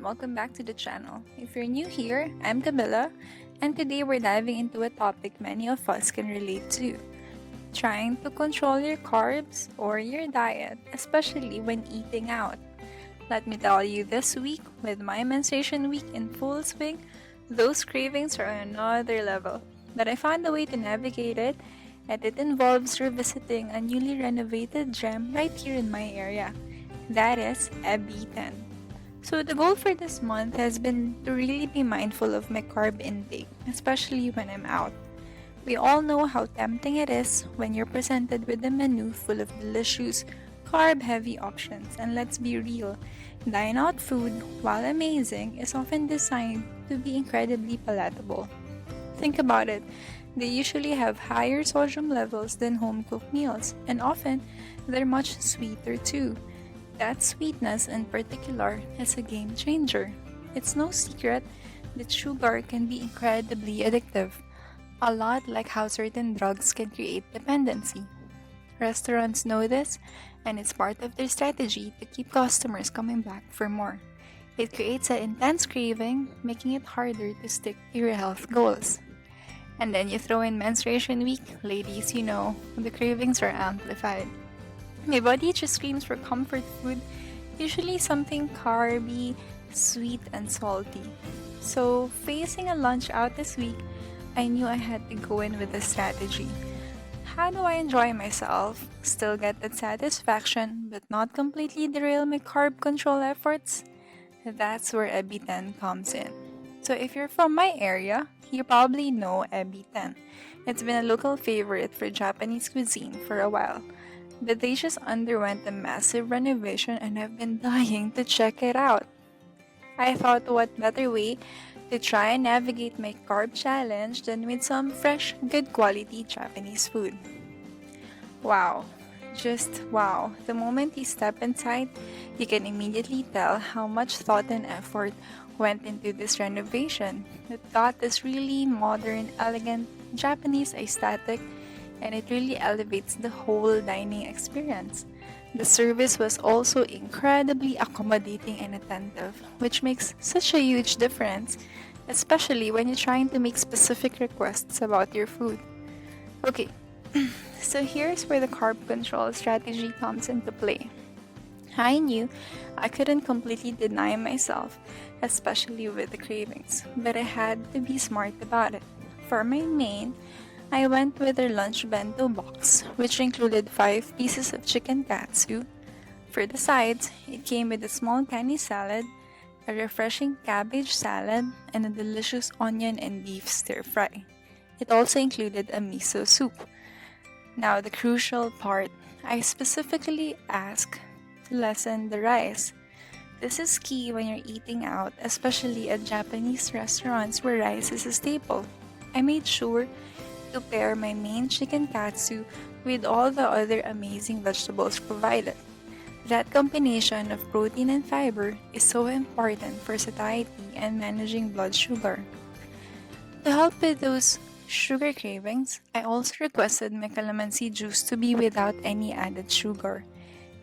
welcome back to the channel. If you're new here, I'm Camilla, and today we're diving into a topic many of us can relate to. Trying to control your carbs or your diet, especially when eating out. Let me tell you, this week, with my menstruation week in full swing, those cravings are on another level. But I found a way to navigate it, and it involves revisiting a newly renovated gem right here in my area. That is Ebi-10. So the goal for this month has been to really be mindful of my carb intake, especially when I'm out. We all know how tempting it is when you're presented with a menu full of delicious, carb-heavy options. And let's be real, dine-out food, while amazing, is often designed to be incredibly palatable. Think about it, they usually have higher sodium levels than home-cooked meals, and often they're much sweeter too. That sweetness in particular is a game changer. It's no secret that sugar can be incredibly addictive, a lot like how certain drugs can create dependency. Restaurants know this, and it's part of their strategy to keep customers coming back for more. It creates an intense craving, making it harder to stick to your health goals. And then you throw in menstruation week, ladies, the cravings are amplified. My body just screams for comfort food, usually something carby, sweet, and salty. So, facing a lunch out this week, I knew I had to go in with a strategy. How do I enjoy myself, still get that satisfaction, but not completely derail my carb control efforts? That's where Ebi-10 comes in. So if you're from my area, you probably know Ebi-10. It's been a local favorite for Japanese cuisine for a while. The dish just underwent a massive renovation and I've been dying to check it out. I thought, what better way to try and navigate my carb challenge than with some fresh, good quality Japanese food. Wow. Just wow. The moment you step inside, you can immediately tell how much thought and effort went into this renovation. It got this really modern, elegant Japanese aesthetic, and it really elevates the whole dining experience. The service was also incredibly accommodating and attentive, which makes such a huge difference, especially when you're trying to make specific requests about your food. Okay, so here's where the carb control strategy comes into play. I knew I couldn't completely deny myself, especially with the cravings, but I had to be smart about it. For my main, I went with their lunch bento box, which included 5 pieces of chicken katsu. For the sides, it came with a small canny salad, a refreshing cabbage salad, and a delicious onion and beef stir fry. It also included a miso soup. Now the crucial part, I specifically asked to lessen the rice. This is key when you're eating out, especially at Japanese restaurants where rice is a staple. I made sure to pair my main chicken katsu with all the other amazing vegetables provided. That combination of protein and fiber is so important for satiety and managing blood sugar. To help with those sugar cravings, I also requested my calamansi juice to be without any added sugar.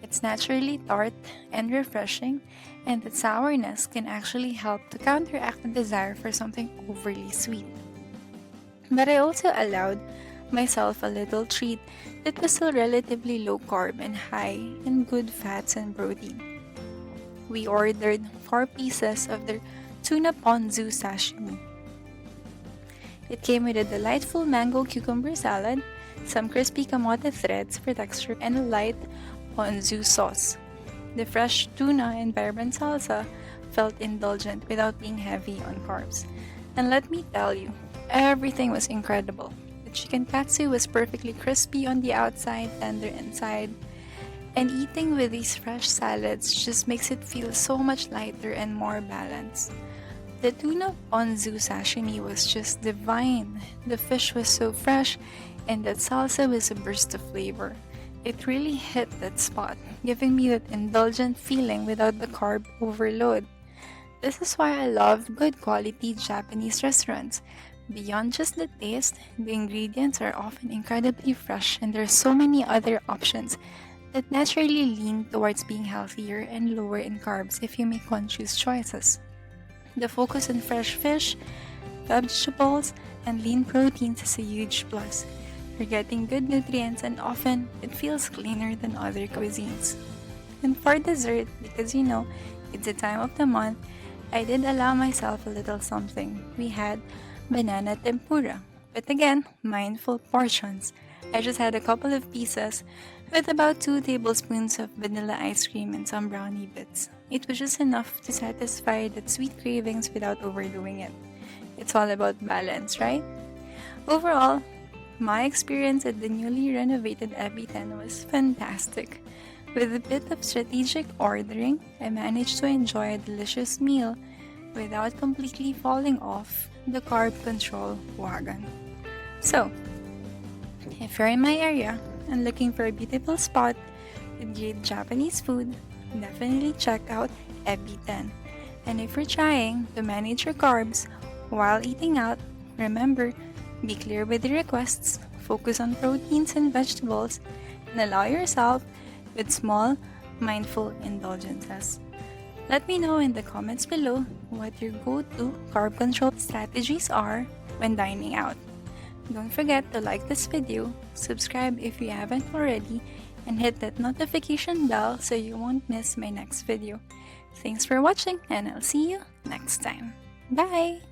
It's naturally tart and refreshing, and the sourness can actually help to counteract the desire for something overly sweet. But I also allowed myself a little treat that was still relatively low carb and high in good fats and protein. We ordered 4 pieces of their tuna ponzu sashimi. It came with a delightful mango cucumber salad, some crispy kamote threads for texture, and a light ponzu sauce. The fresh tuna and vibrant salsa felt indulgent without being heavy on carbs. And let me tell you, everything was incredible. The chicken katsu was perfectly crispy on the outside, tender inside, and eating with these fresh salads just makes it feel so much lighter and more balanced. The tuna ponzu sashimi was just divine. The fish was so fresh, and that salsa was a burst of flavor. It really hit that spot, giving me that indulgent feeling without the carb overload. This is why I love good quality Japanese restaurants. Beyond just the taste, the ingredients are often incredibly fresh, and there are so many other options that naturally lean towards being healthier and lower in carbs if you make conscious choices. The focus on fresh fish, vegetables, and lean proteins is a huge plus. You're getting good nutrients and often it feels cleaner than other cuisines. And for dessert, because it's the time of the month, I did allow myself a little something. We had banana tempura. But again, mindful portions. I just had a couple of pieces with about 2 tablespoons of vanilla ice cream and some brownie bits. It was just enough to satisfy that sweet cravings without overdoing it. It's all about balance, right? Overall, my experience at the newly renovated Ebi-10 was fantastic. With a bit of strategic ordering, I managed to enjoy a delicious meal without completely falling off the carb control wagon. So, if you're in my area and looking for a beautiful spot with great Japanese food, definitely check out Ebi-10. And if you're trying to manage your carbs while eating out, remember, be clear with the requests, focus on proteins and vegetables, and allow yourself with small, mindful indulgences. Let me know in the comments below what your go-to carb control strategies are when dining out. Don't forget to like this video, subscribe if you haven't already, and hit that notification bell so you won't miss my next video. Thanks for watching, and I'll see you next time. Bye!